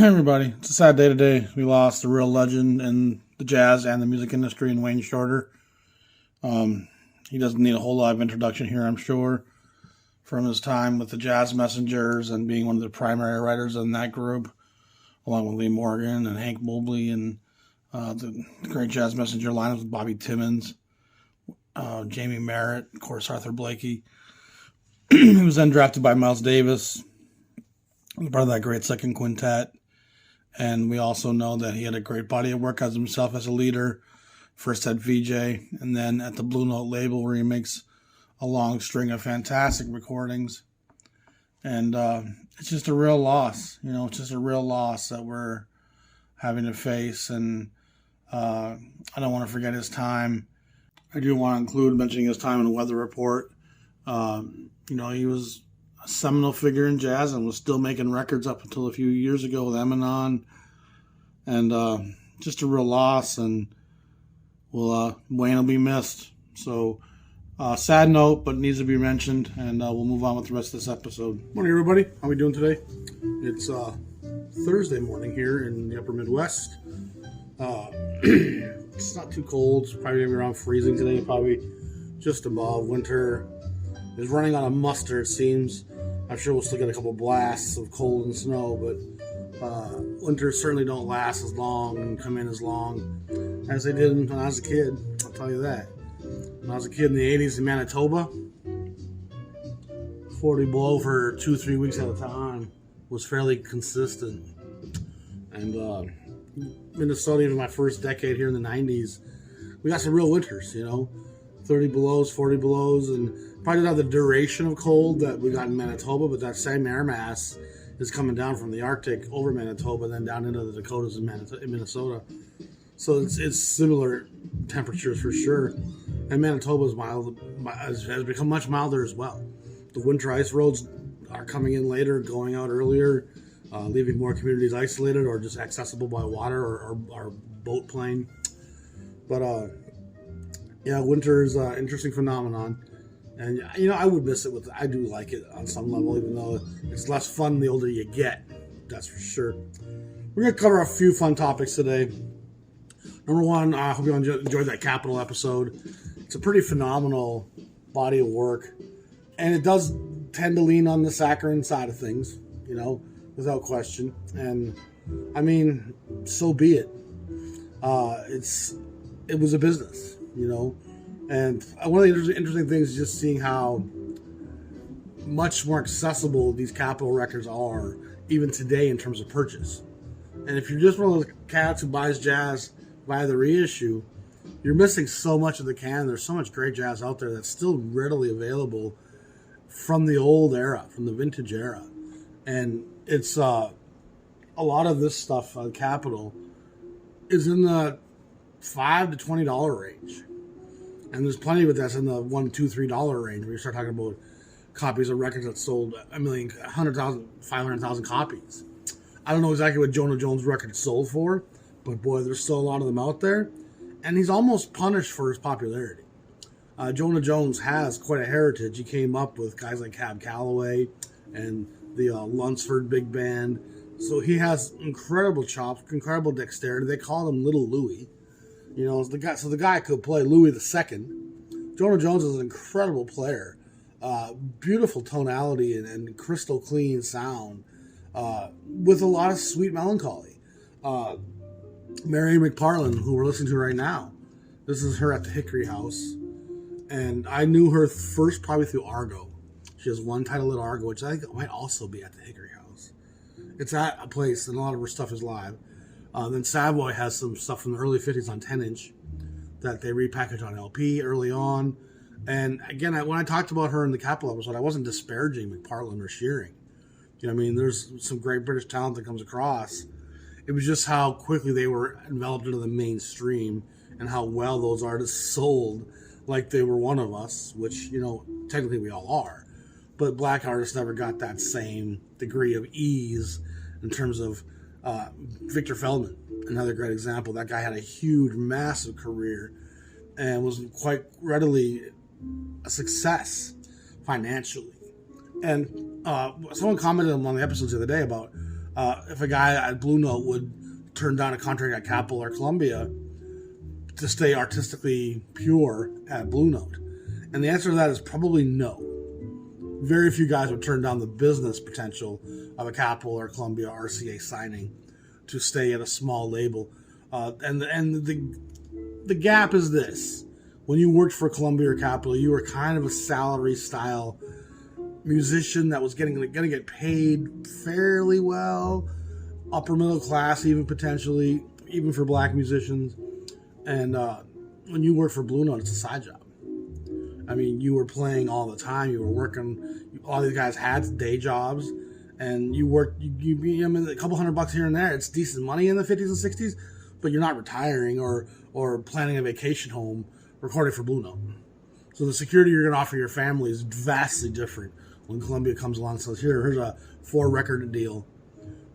Everybody, it's a sad day today. We lost a real legend in the jazz and the music industry in Wayne Shorter. He doesn't need a whole lot of introduction here, I'm sure, from his time with the Jazz Messengers and being one of the primary writers in that group, along with Lee Morgan and Hank Mobley and the great Jazz Messenger lineup with Bobby Timmons, Jamie Merritt, of course, Arthur Blakey. He was then drafted by Miles Davis, part of that great second quintet. And we also know that he had a great body of work as himself as a leader, first at VJ and then at the Blue Note label, where he makes a long string of fantastic recordings. And it's just a real loss. It's just a real loss that we're having to face. And I don't want to forget his time. I do want to include mentioning his time in the Weather Report. He was a seminal figure in jazz and was still making records up until a few years ago with Eminon. And just a real loss, and Wayne will be missed. So sad note, but needs to be mentioned, and we'll move on with the rest of this episode. Morning, everybody. How are we doing today? It's Thursday morning here in the upper Midwest. It's not too cold. It's probably going to be around freezing today, probably just above. Winter is running on a muster, it seems. I'm sure we'll still get a couple blasts of cold and snow, but winters certainly don't last as long and come in as long as they did when I was a kid. I'll tell you that. When I was a kid in the 80s in Manitoba, 40 below for 2-3 weeks at a time was fairly consistent. And Minnesota, even my first decade here in the 90s, we got some real winters, 30 belows, 40 belows, and probably not the duration of cold that we got in Manitoba, but that same air mass is coming down from the Arctic over Manitoba, then down into the Dakotas in Minnesota. So it's similar temperatures for sure. And Manitoba is mild, has become much milder as well. The winter ice roads are coming in later, going out earlier, leaving more communities isolated or just accessible by water or boat plane. But winter is an interesting phenomenon. And, I would miss it. I do like it on some level, even though it's less fun the older you get. That's for sure. We're going to cover a few fun topics today. Number one, I hope you enjoyed that Capitol episode. It's a pretty phenomenal body of work. And it does tend to lean on the saccharine side of things, without question. And, so be it. It was a business, And one of the interesting things is just seeing how much more accessible these Capitol records are, even today, in terms of purchase. And if you're just one of those cats who buys jazz via the reissue, you're missing so much of the canon. There's so much great jazz out there that's still readily available from the old era, from the vintage era. And it's a lot of this stuff on Capitol is in the $5 to $20 range. And there's plenty of it that's in the $1, $2, $3 range when you start talking about copies of records that sold 100,000, 500,000 copies. I don't know exactly what Jonah Jones' record sold for, but boy, there's still a lot of them out there. And he's almost punished for his popularity. Jonah Jones has quite a heritage. He came up with guys like Cab Calloway and the Lunsford Big Band. So he has incredible chops, incredible dexterity. They call him Little Louie. The guy could play Louis II. Jonah Jones is an incredible player. Beautiful tonality and crystal clean sound with a lot of sweet melancholy. Mary McParland, who we're listening to right now, this is her at the Hickory House. And I knew her first probably through Argo. She has one title at Argo, which I think might also be at the Hickory House. It's at a place, and a lot of her stuff is live. Then Savoy has some stuff from the early 50s on 10-inch that they repackaged on LP early on. And again, when I talked about her in the Capitol episode, I wasn't disparaging McParland or Shearing. There's some great British talent that comes across. It was just how quickly they were enveloped into the mainstream and how well those artists sold like they were one of us, which, technically we all are. But black artists never got that same degree of ease in terms of Victor Feldman, another great example. That guy had a huge, massive career and was quite readily a success financially. And someone commented on one of the episodes the other day about if a guy at Blue Note would turn down a contract at Capitol or Columbia to stay artistically pure at Blue Note. And the answer to that is probably no. Very few guys would turn down the business potential of a Capitol or Columbia RCA signing to stay at a small label. And the gap is this. When you worked for Columbia or Capitol, you were kind of a salary style musician that was going to get paid fairly well, upper middle class even potentially, even for black musicians. And when you work for Blue Note, it's a side job. I mean, you were playing all the time. You were working. All these guys had day jobs, and you worked. I mean, a couple $100 here and there. It's decent money in the 50s and 60s, but you're not retiring or planning a vacation home recording for Blue Note. So the security you're going to offer your family is vastly different when Columbia comes along and says, here's a 4-record deal.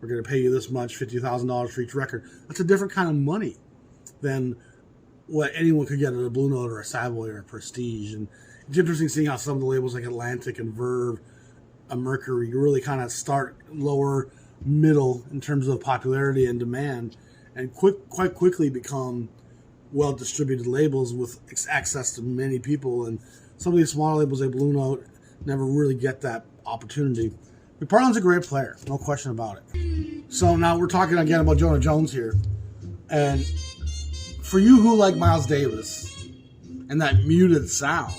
We're going to pay you this much, $50,000 for each record. That's a different kind of money than what anyone could get at a Blue Note or a Savoy or a Prestige. And it's interesting seeing how some of the labels like Atlantic and Verve, a Mercury, really kind of start lower, middle in terms of popularity and demand, and quite quickly become well-distributed labels with access to many people. And some of these smaller labels like Blue Note never really get that opportunity. McPartland's a great player, no question about it. So now we're talking again about Jonah Jones here. And for you who like Miles Davis and that muted sound,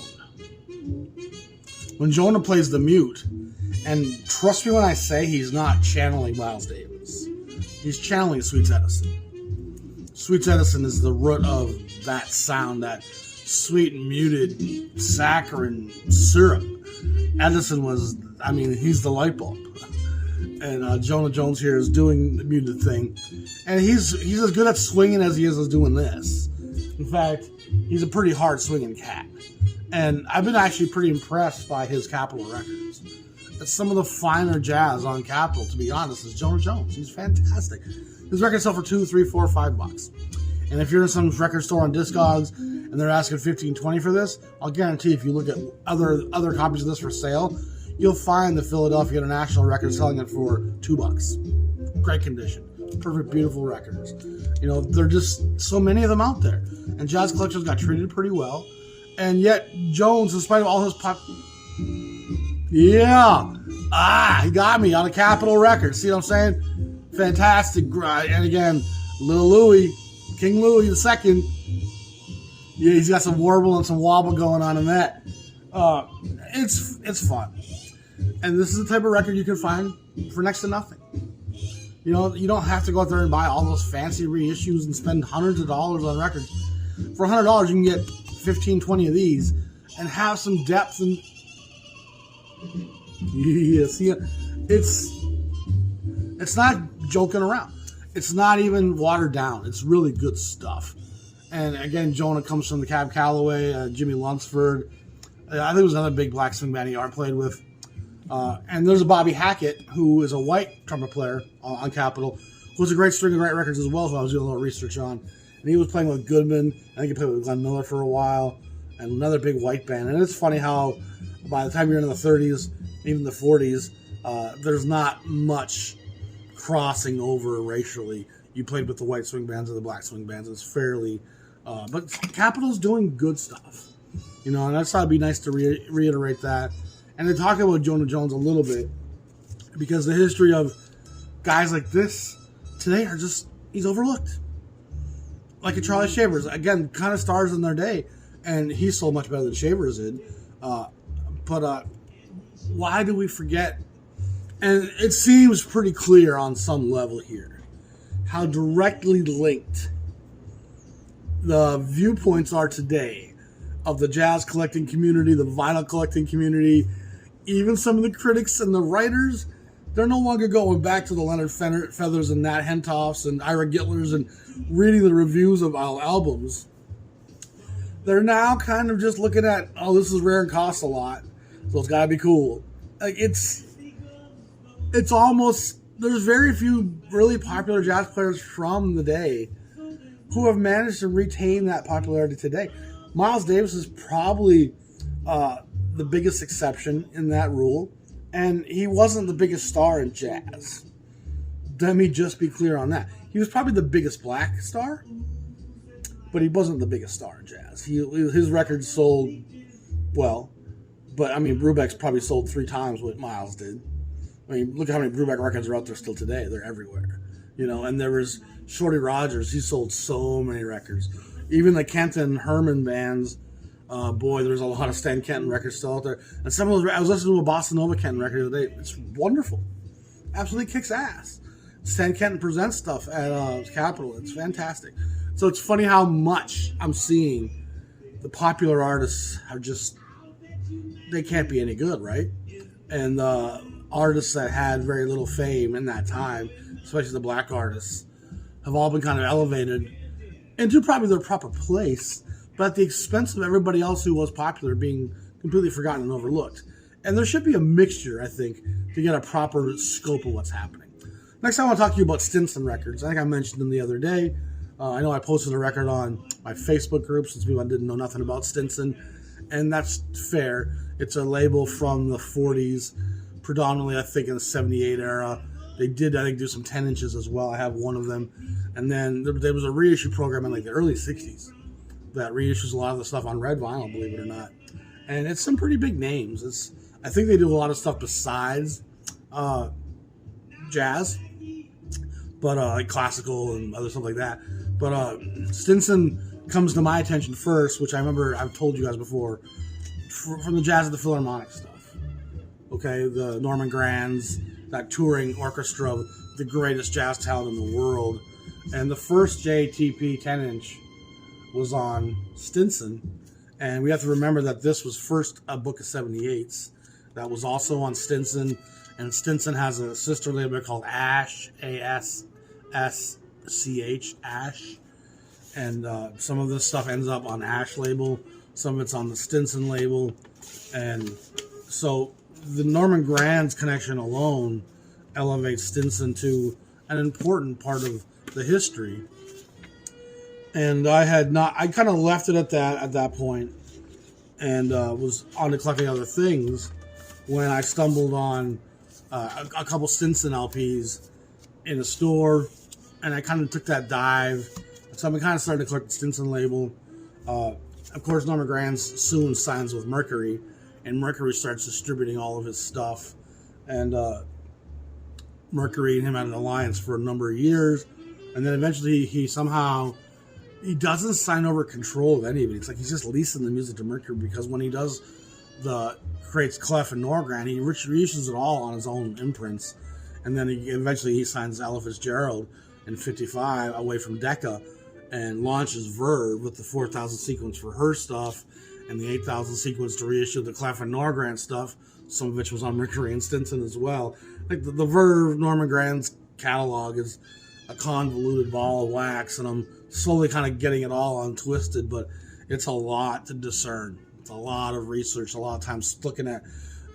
when Jonah plays the mute, and trust me when I say he's not channeling Miles Davis, he's channeling Sweets Edison. Sweets Edison is the root of that sound, that sweet muted saccharine syrup. Edison was, I mean, he's the light bulb. And Jonah Jones here is doing the muted thing. And he's as good at swinging as he is doing this. In fact, he's a pretty hard swinging cat. And I've been actually pretty impressed by his Capitol records. It's some of the finer jazz on Capitol, to be honest, is Jonah Jones. He's fantastic. His records sell for $2, $3, $4, $5. And if you're in some record store on Discogs and they're asking $15, $20 for this, I'll guarantee if you look at other copies of this for sale, you'll find the Philadelphia International record selling it for $2. Great condition. Perfect, beautiful records. You know, there are just so many of them out there. And Jazz Collections got treated pretty well. And yet, Jones, in spite of all his pop... Yeah! He got me on a Capitol record. See what I'm saying? Fantastic. And again, Little Louie, King Louie II. Yeah, he's got some warble and some wobble going on in that. It's fun. And this is the type of record you can find for next to nothing. You know, you don't have to go out there and buy all those fancy reissues and spend hundreds of dollars on records. For $100, you can get 15, 20 of these and have some depth and... Yes, yeah. It's not joking around. It's not even watered down. It's really good stuff. And again, Jonah comes from the Cab Calloway, Jimmy Lunsford. I think it was another big black swing band he played with. And there's a Bobby Hackett, who is a white trumpet player on Capitol, who has a great string of great records as well, who I was doing a little research on. And he was playing with Goodman. I think he played with Glenn Miller for a while. And another big white band. And it's funny how by the time you're in the 30s, even the 40s, there's not much crossing over racially. You played with the white swing bands or the black swing bands. It's fairly... but Capitol's doing good stuff. You know, and I thought it'd be nice to reiterate that. And to talk about Jonah Jones a little bit, because the history of guys like this today are just... He's overlooked. Like a Charlie Shavers. Again, kind of stars in their day. And he's so much better than Shavers did. But why do we forget? And it seems pretty clear on some level here how directly linked the viewpoints are today of the jazz collecting community, the vinyl collecting community, even some of the critics and the writers. They're no longer going back to the Leonard Feathers and Nat Hentoffs and Ira Gittlers and reading the reviews of our albums. They're now kind of just looking at, oh, this is rare and costs a lot, so it's got to be cool. Like it's almost, there's very few really popular jazz players from the day who have managed to retain that popularity today. Miles Davis is probably the biggest exception in that rule, and he wasn't the biggest star in jazz. let me just be clear on that. He was probably the biggest black star, but he wasn't the biggest star in jazz. His records sold well, but I mean, Brubeck's probably sold 3 times what Miles did. I mean, look at how many Brubeck records are out there still today. They're everywhere, you know. And there was Shorty Rogers. He sold so many records. Even the Kenton Herman bands. Boy, there's a lot of Stan Kenton records still out there. And some of those, I was listening to a Bossa Nova Kenton record the other day. It's wonderful. Absolutely kicks ass. Stan Kenton presents stuff at Capitol. It's fantastic. So it's funny how much I'm seeing the popular artists are just, they can't be any good, right? And the artists that had very little fame in that time, especially the black artists, have all been kind of elevated into probably their proper place, but at the expense of everybody else who was popular being completely forgotten and overlooked. And there should be a mixture, I think, to get a proper scope of what's happening. Next, I want to talk to you about Stinson records. I think I mentioned them the other day. I know I posted a record on my Facebook group since people didn't know nothing about Stinson, and that's fair. It's a label from the 40s, predominantly, I think, in the 78 era. They did, I think, do some 10 inches as well. I have one of them. And then there was a reissue program in like the early 60s that reissues a lot of the stuff on red vinyl, believe it or not. And it's some pretty big names. I think they do a lot of stuff besides jazz, but like classical and other stuff like that. But Stinson comes to my attention first, which I remember I've told you guys before, from the Jazz at the Philharmonic stuff. Okay, the Norman Grands, that touring orchestra of the greatest jazz talent in the world. And the first JTP 10-inch was on Stinson. And we have to remember that this was first a book of 78s. That was also on Stinson. And Stinson has a sister label called Ash, A-S-S-C-H, Ash. And some of this stuff ends up on Ash label. Some of it's on the Stinson label. And so the Norman Grands connection alone elevates Stinson to an important part of the history. And I kind of left it at that point and was on to collecting other things when I stumbled on a couple Stinson LPs in a store, and I kind of took that dive. So I've been kind of starting to collect the Stinson label. Of course, Norman Grands soon signs with Mercury, and Mercury starts distributing all of his stuff. And Mercury and him had an alliance for a number of years, and then eventually he doesn't sign over control of any of it. It's like he's just leasing the music to Mercury, because when he creates Clef and Norgran, he reissues it all on his own imprints, and then eventually he signs Ella Fitzgerald in '55 away from Decca, and launches Verve with the 4,000 sequence for her stuff, and the 8,000 sequence to reissue the Clef and Norgran stuff, some of which was on Mercury and Stinson as well. Like the Verve Norman Grands catalog is a convoluted ball of wax, and I'm slowly kind of getting it all untwisted, but it's a lot to discern. It's a lot of research, a lot of times looking at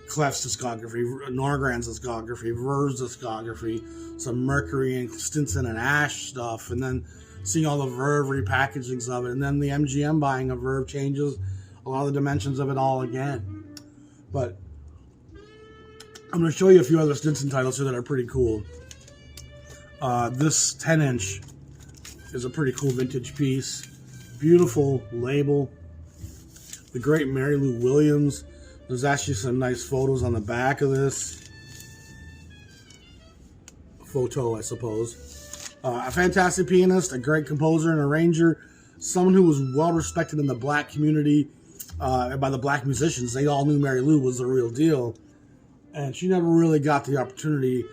Clef's discography, Norgran's discography, Verve's discography, some Mercury and Stinson and Ash stuff, and then seeing all the Verve repackagings of it, and then the MGM buying of Verve changes a lot of the dimensions of it all again. But I'm going to show you a few other Stinson titles here that are pretty cool. This 10-inch is a pretty cool vintage piece. Beautiful label. The great Mary Lou Williams. There's actually some nice photos on the back of this. Photo, I suppose. A fantastic pianist, a great composer and arranger. Someone who was well respected in the black community by the black musicians. They all knew Mary Lou was the real deal. And she never really got the opportunity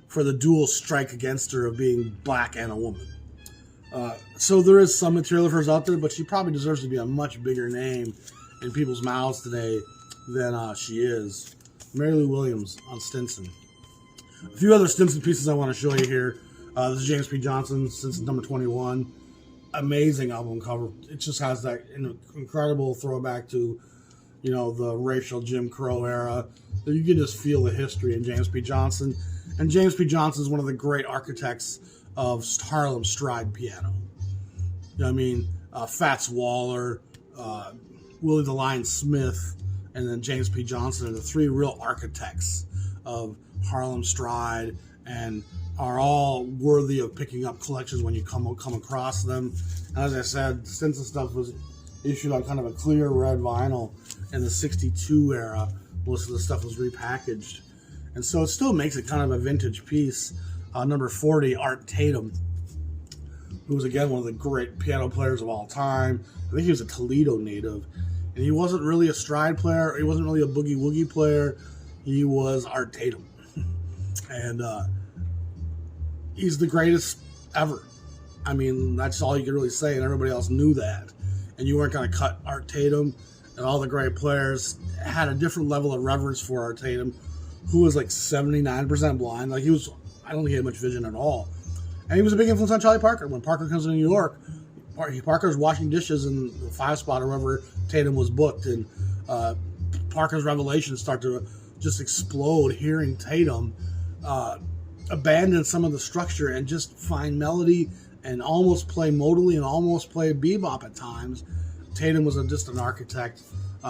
for the dual strike against her of being black and a woman. So there is some material of hers out there, but she probably deserves to be a much bigger name in people's mouths today than she is. Mary Lou Williams on Stinson. A few other Stinson pieces I want to show you here. This is James P. Johnson, Stinson number 21. Amazing album cover. It just has that incredible throwback to, the racial Jim Crow era. You can just feel the history in James P. Johnson. And James P. Johnson is one of the great architects of Harlem stride piano. Fats Waller, Willie the Lion Smith, and then James P. Johnson are the three real architects of Harlem stride and are all worthy of picking up collections when you come across them. And as I said, Stinson stuff was issued on kind of a clear red vinyl in the 62 era. Most of the stuff was repackaged. And so it still makes it kind of a vintage piece. Number 40, Art Tatum, who was, again, one of the great piano players of all time. I think he was a Toledo native. And he wasn't really a stride player. He wasn't really a boogie-woogie player. He was Art Tatum. And he's the greatest ever. I mean, that's all you could really say, and everybody else knew that. And you weren't going to cut Art Tatum. And all the great players had a different level of reverence for Art Tatum, who was like 79% blind. Like, I don't think he had much vision at all. And he was a big influence on Charlie Parker. When Parker comes to New York, Parker's washing dishes in the 5 spot or wherever Tatum was booked. And Parker's revelations start to just explode, hearing Tatum abandon some of the structure and just find melody and almost play modally and almost play bebop at times. Tatum was just an architect.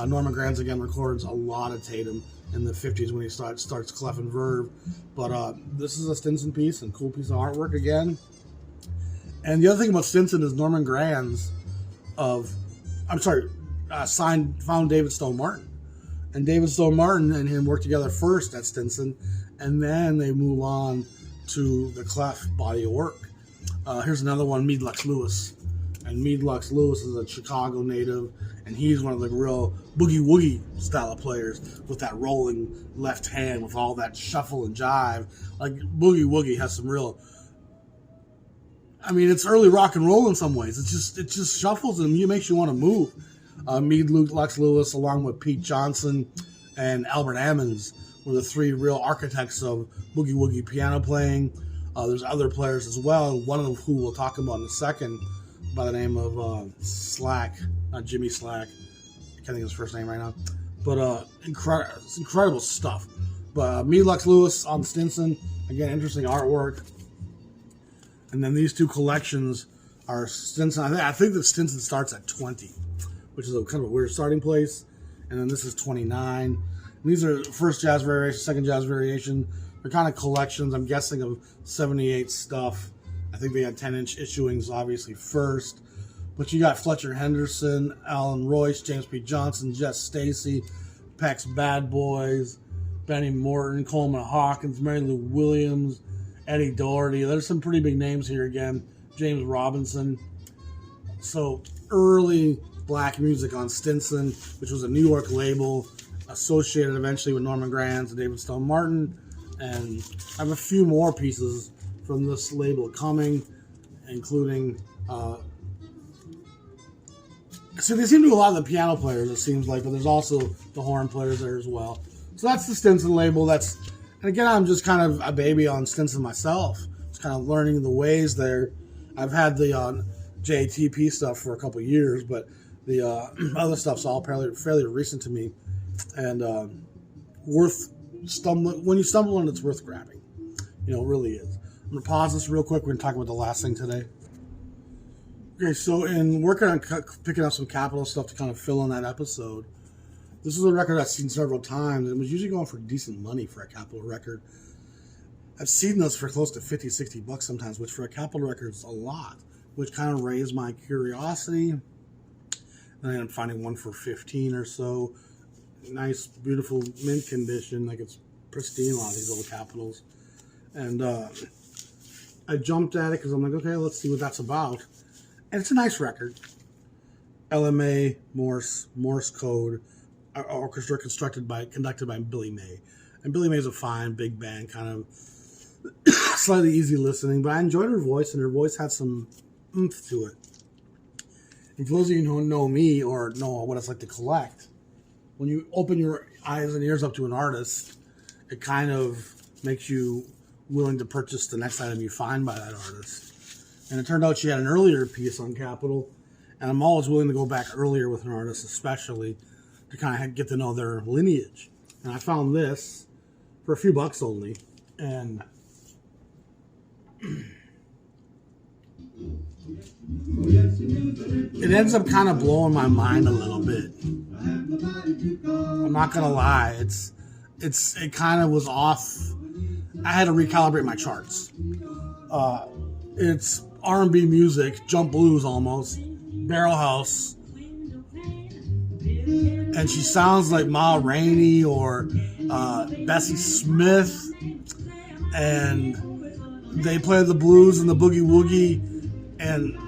Norman Granz, again, records a lot of Tatum in the 50s when he starts Clef and Verve. But this is a Stinson piece and cool piece of artwork again. And the other thing about Stinson is Norman Granz found David Stone Martin. And David Stone Martin and him worked together first at Stinson, and then they move on to the Clef body of work. Here's another one, Meade Lux Lewis. And Meade Lux Lewis is a Chicago native, and he's one of the real boogie-woogie style of players with that rolling left hand with all that shuffle and jive. Like, boogie-woogie has some real... I mean, it's early rock and roll in some ways. It just shuffles and it makes you want to move. Meade Lux Lewis, along with Pete Johnson and Albert Ammons, were the 3 real architects of boogie-woogie piano playing. There's other players as well, one of them who we'll talk about in a second, by the name of Slack, not Jimmy Slack. I can't think of his first name right now. But incredible stuff. But Meade Lux Lewis on Stinson, again, interesting artwork. And then these 2 collections are Stinson. I think that Stinson starts at 20, which is kind of a weird starting place. And then this is 29. And these are first jazz variation, second jazz variation. They're kind of collections, I'm guessing, of 78 stuff. I think they had 10-inch issuings, obviously, first. But you got Fletcher Henderson, Alan Royce, James P. Johnson, Jess Stacy, Peck's Bad Boys, Benny Morton, Coleman Hawkins, Mary Lou Williams, Eddie Doherty. There's some pretty big names here again. James Robinson. So early black music on Stinson, which was a New York label, associated eventually with Norman Granz and David Stone Martin. And I have a few more pieces from this label coming, including... so they seem to do a lot of the piano players, it seems like, but there's also the horn players there as well. So that's the Stinson label. And again, I'm just kind of a baby on Stinson myself. Just kind of learning the ways there. I've had the JATP stuff for a couple of years, but the other stuff's all fairly recent to me, and worth stumbling. When you stumble on it, it's worth grabbing. It really is. I'm going to pause this real quick. We're going to talk about the last thing today. Okay, so in working on picking up some Capitol stuff to kind of fill in that episode, this is a record I've seen several times. It was usually going for decent money for a Capitol record. I've seen those for close to $50, $60 sometimes, which for a Capitol record is a lot, which kind of raised my curiosity. And I ended up finding one for $15 or so. Nice, beautiful mint condition, like it's pristine, a lot of these old Capitols. And I jumped at it because I'm like, okay, let's see what that's about. And it's a nice record. LMA, Morse code, orchestra conducted by Billy May. And Billy May is a fine big band, kind of slightly easy listening, but I enjoyed her voice, and her voice had some oomph to it. And for those of you who know me or know what it's like to collect, when you open your eyes and ears up to an artist, it kind of makes you willing to purchase the next item you find by that artist. And it turned out she had an earlier piece on Capitol, and I'm always willing to go back earlier with an artist, especially to kind of get to know their lineage. And I found this for a few bucks only, and it ends up kind of blowing my mind a little bit. I'm not gonna lie, it kind of was off. I had to recalibrate my charts. It's R&B music, jump blues almost, barrel house, and she sounds like Ma Rainey or Bessie Smith, and they play the blues and the boogie woogie, and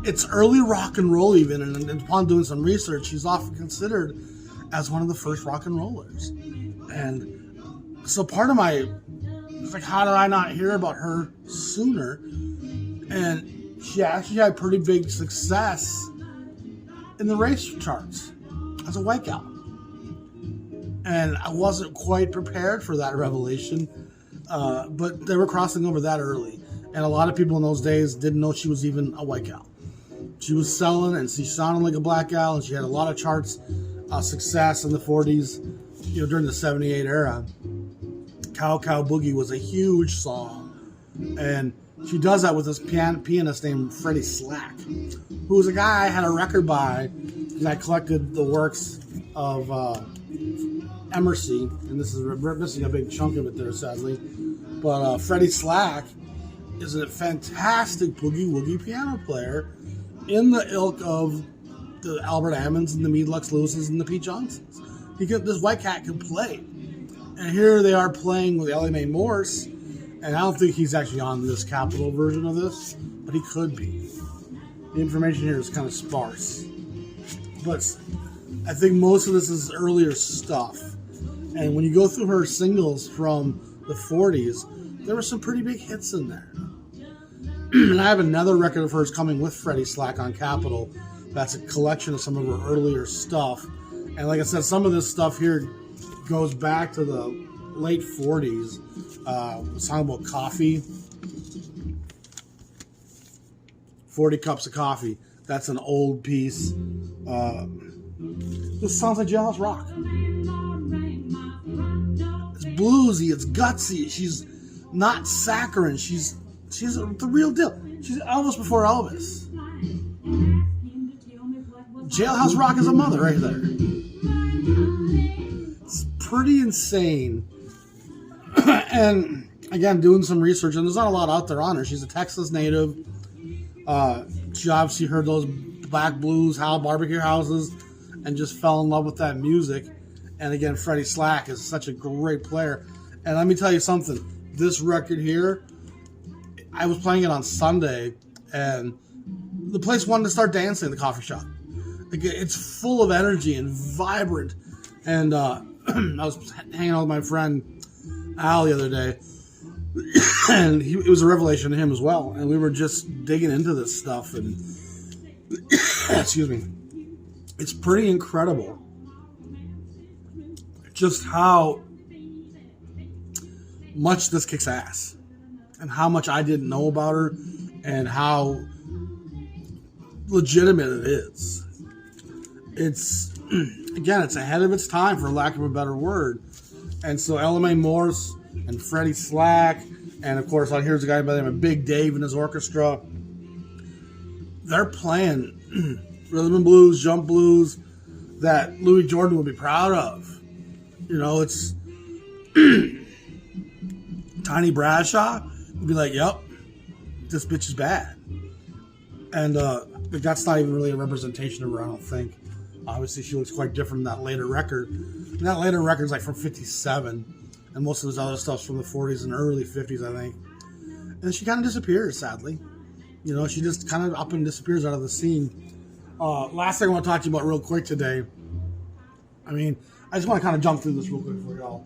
it's early rock and roll even, and upon doing some research, she's often considered as one of the first rock and rollers. And so part of my, it's like, how did I not hear about her sooner? And she actually had pretty big success in the race charts as a white gal. And I wasn't quite prepared for that revelation, but they were crossing over that early. And a lot of people in those days didn't know she was even a white gal. She was selling, and she sounded like a black gal, and she had a lot of charts success in the 40s, during the 78 era. Cow Cow Boogie was a huge song, and she does that with this pianist named Freddie Slack, who was a guy I had a record by, and I collected the works of Emerson, and this is missing a big chunk of it there, sadly. But Freddie Slack is a fantastic boogie woogie piano player in the ilk of the Albert Hammonds and the Meade Lux Lewises and the Pete Johnsons. This white cat can play. And here they are playing with MAE MORSE, and I don't think he's actually on this Capitol version of this, but he could be. The information here is kind of sparse. But I think most of this is earlier stuff. And when you go through her singles from the 40s, there were some pretty big hits in there. And I have another record of hers coming with Freddie Slack on Capitol. That's a collection of some of her earlier stuff. And like I said, some of this stuff here goes back to the late 40s. A song about coffee. 40 Cups of Coffee. That's an old piece. This sounds like Jailhouse Rock. It's bluesy, it's gutsy. She's not saccharine. She's the real deal. She's Elvis before Elvis. Jailhouse Rock is a mother right there. It's pretty insane. And again, doing some research, and there's not a lot out there on her. She's a Texas native. She obviously heard those black blues, barbecue houses, and just fell in love with that music. And again, Freddie Slack is such a great player. And let me tell you something. This record here, I was playing it on Sunday, and the place wanted to start dancing, the coffee shop. It's full of energy and vibrant. And I was hanging out with my friend Al the other day, and it was a revelation to him as well. And we were just digging into this stuff, and excuse me, it's pretty incredible just how much this kicks ass, and how much I didn't know about her, and how legitimate it is. It's, again, it's ahead of its time, for lack of a better word. And so MAE MORSE and Freddie Slack, and of course out here's a guy by the name of Big Dave and his orchestra. They're playing rhythm and blues, jump blues that Louis Jordan would be proud of. It's Tiny Bradshaw would be like, yep, this bitch is bad. And that's not even really a representation of her, I don't think. Obviously, she looks quite different in that later record. And that later record's like from 57, and most of his other stuff's from the 40s and early 50s, I think. And she kind of disappears, sadly. She just kind of up and disappears out of the scene. Last thing I want to talk to you about real quick today. I just want to kind of jump through this real quick for y'all.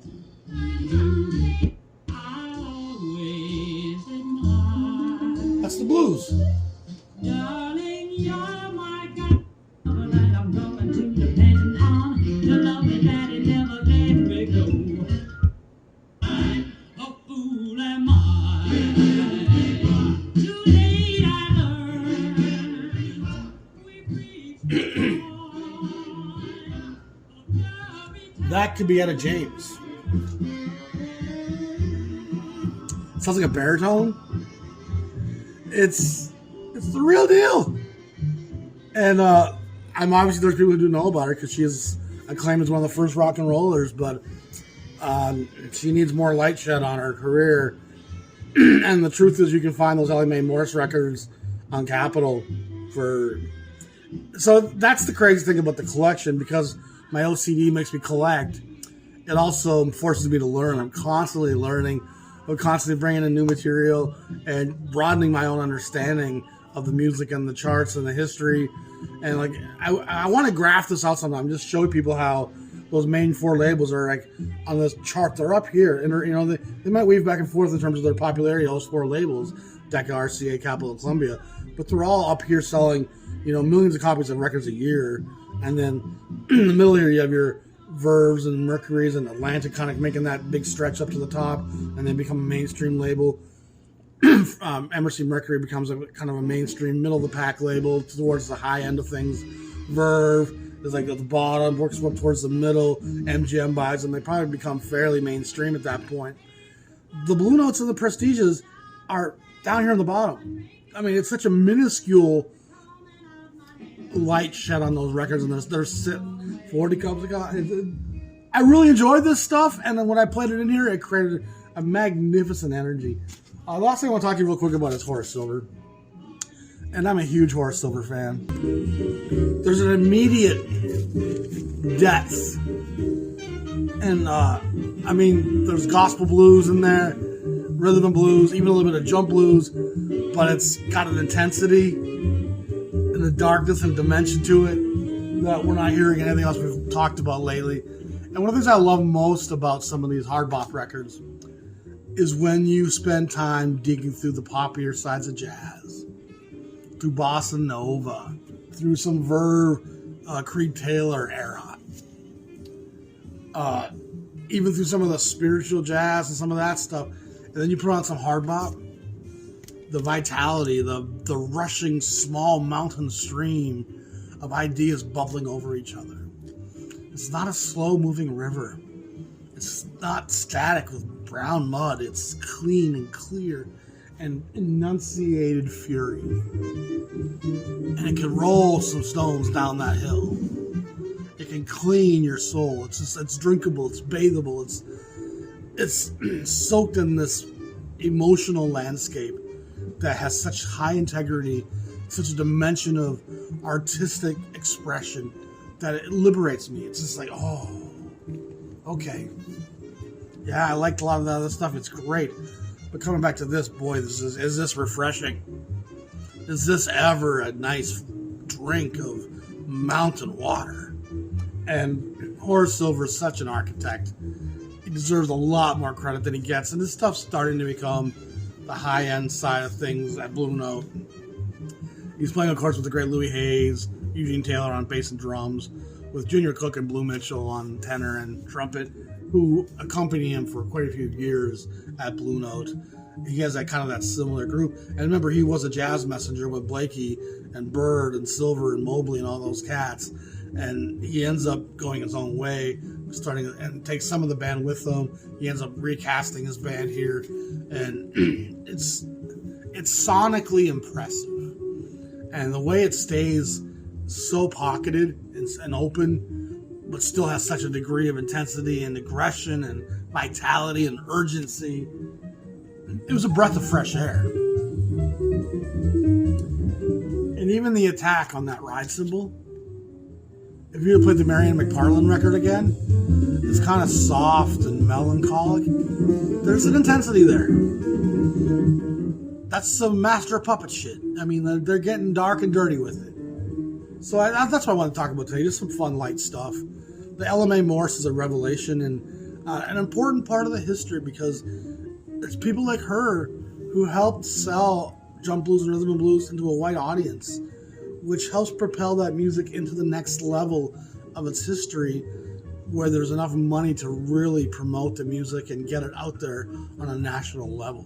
That's the blues. Darling, you're my God, and I'm going to depend on your love and daddy never let me go. I'm a fool, am I? Too late I learned. That could be Etta James. Sounds like a baritone. It's the real deal. And I'm obviously, there's people who do know about her because she is acclaimed as one of the first rock and rollers. But She needs more light shed on her career. And the truth is, you can find those MORSE records on Capitol for. So that's the crazy thing about the collection, because my OCD makes me collect. It also forces me to learn. I'm constantly learning. I'm constantly bringing in new material and broadening my own understanding of the music and the charts and the history. And like, I want to graph this out sometime. Just show people how those main 4 labels are like on this chart. They're up here, and you know they might weave back and forth in terms of their popularity. Those 4 labels: Decca, RCA, Capitol, and Columbia, but they're all up here selling, you know, millions of copies of records a year. And then in the middle here, you have your Verves and Mercuries and Atlantic, kind of making that big stretch up to the top, and then become a mainstream label. Emerson Mercury becomes kind of a mainstream, middle of the pack label towards the high end of things. Verve is like at the bottom, works up towards the middle. MGM buys them. They probably become fairly mainstream at that point. The Blue Notes and the Prestiges are down here on the bottom. I mean, it's such a minuscule light shed on those records, and they're sitting 40 cups of coffee. I really enjoyed this stuff, and then when I played it in here, it created a magnificent energy. The last thing I want to talk to you real quick about is Horace Silver. And I'm a huge Horace Silver fan. There's an immediate depth. And, I mean, there's gospel blues in there, rhythm and blues, even a little bit of jump blues, but it's got an intensity and a darkness and dimension to it that we're not hearing anything else we've talked about lately. And one of the things I love most about some of these hard bop records is when you spend time digging through the poppier sides of jazz, through bossa nova, through some Verve, Creed Taylor era, even through some of the spiritual jazz and some of that stuff, and then you put on some hard bop. The vitality, the rushing small mountain stream of ideas bubbling over each other. It's not a slow-moving river. It's not static with brown mud. It's clean and clear and enunciated fury. And it can roll some stones down that hill. It can clean your soul. It's drinkable. It's bathable. It's soaked in this emotional landscape that has such high integrity, such a dimension of artistic expression that it liberates me. It's just like, oh, okay. Yeah, I liked a lot of that other stuff. It's great. But coming back to this, boy, is this refreshing? Is this ever a nice drink of mountain water? And Horace Silver is such an architect. He deserves a lot more credit than he gets. And this stuff's starting to become the high-end side of things at Blue Note. He's playing, of course, with the great Louis Hayes, Eugene Taylor on bass and drums, with Junior Cook and Blue Mitchell on tenor and trumpet, who accompany him for quite a few years at Blue Note. He has that similar group. And remember, he was a jazz messenger with Blakey and Bird and Silver and Mobley and all those cats. And he ends up going his own way, starting and takes some of the band with him. He ends up recasting his band here, and it's sonically impressive. And the way it stays so pocketed and open, but still has such a degree of intensity and aggression and vitality and urgency. It was a breath of fresh air. And even the attack on that ride cymbal, if you had played the Marion McParlin record again, it's kind of soft and melancholic. There's an intensity there. That's some master puppet shit. I mean, they're getting dark and dirty with it. So that's what I want to talk about today, just some fun, light stuff. The MORSE is a revelation and an important part of the history, because it's people like her who helped sell jump blues and rhythm and blues into a white audience, which helps propel that music into the next level of its history, where there's enough money to really promote the music and get it out there on a national level.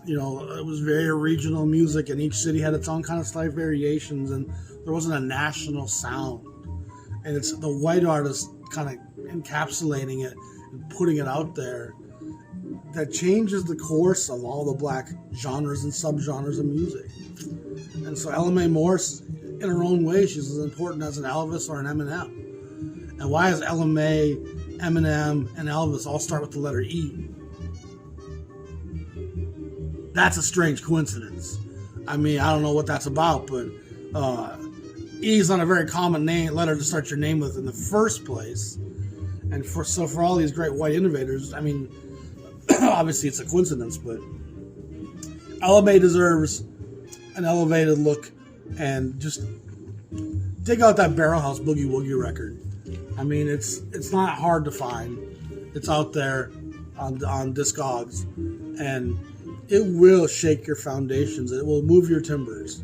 You know, it was very regional music, and each city had its own kind of slight variations, and there wasn't a national sound. And it's the white artist kind of encapsulating it and putting it out there that changes the course of all the black genres and subgenres of music. And so MORSE, in her own way, she's as important as an Elvis or an Eminem. And why is LMA Eminem, and Elvis all start with the letter E. That's a strange coincidence. I mean, I don't know what that's about, but E is not a very common letter to start your name with in the first place. And for all these great white innovators, I mean, obviously it's a coincidence, but LMA deserves an elevated look, and just dig out that Barrel House Boogie Woogie record. I mean, it's not hard to find. It's out there on Discogs, and it will shake your foundations. It will move your timbers.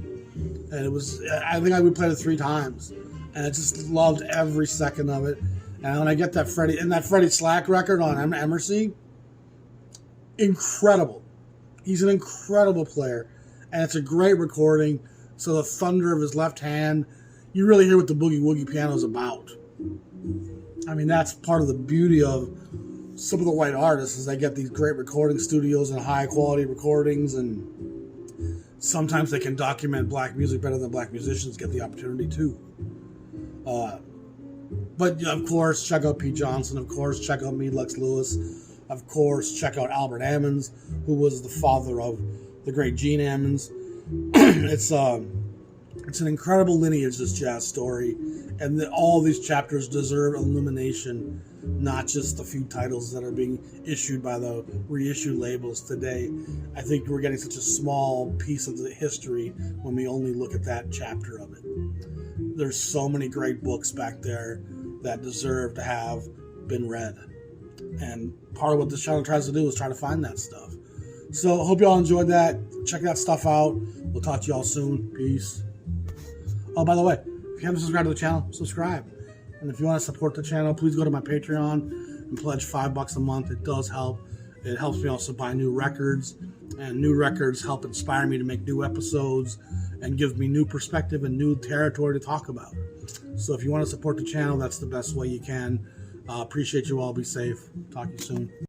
And I think we played it 3 times, and I just loved every second of it. And when I get that Freddie Slack record on Emercy, incredible. He's an incredible player, and it's a great recording. So the thunder of his left hand, you really hear what the Boogie Woogie piano is about. I mean, that's part of the beauty of some of the white artists, is they get these great recording studios and high quality recordings, and sometimes they can document black music better than black musicians get the opportunity to. But of course, check out Pete Johnson. Of course, check out Mead Lex Lewis. Of course, check out Albert Ammons, who was the father of the great Gene Ammons. It's an incredible lineage, this jazz story, and all these chapters deserve illumination, not just the few titles that are being issued by the reissue labels today. I think we're getting such a small piece of the history when we only look at that chapter of it. There's so many great books back there that deserve to have been read. And part of what this channel tries to do is try to find that stuff. So hope y'all enjoyed that. Check that stuff out. We'll talk to y'all soon. Peace. Oh, by the way, if you haven't subscribed to the channel, subscribe. And if you want to support the channel, please go to my Patreon and pledge $5 a month. It does help. It helps me also buy new records. And new records help inspire me to make new episodes and give me new perspective and new territory to talk about. So if you want to support the channel, that's the best way you can. Appreciate you all. Be safe. Talk to you soon.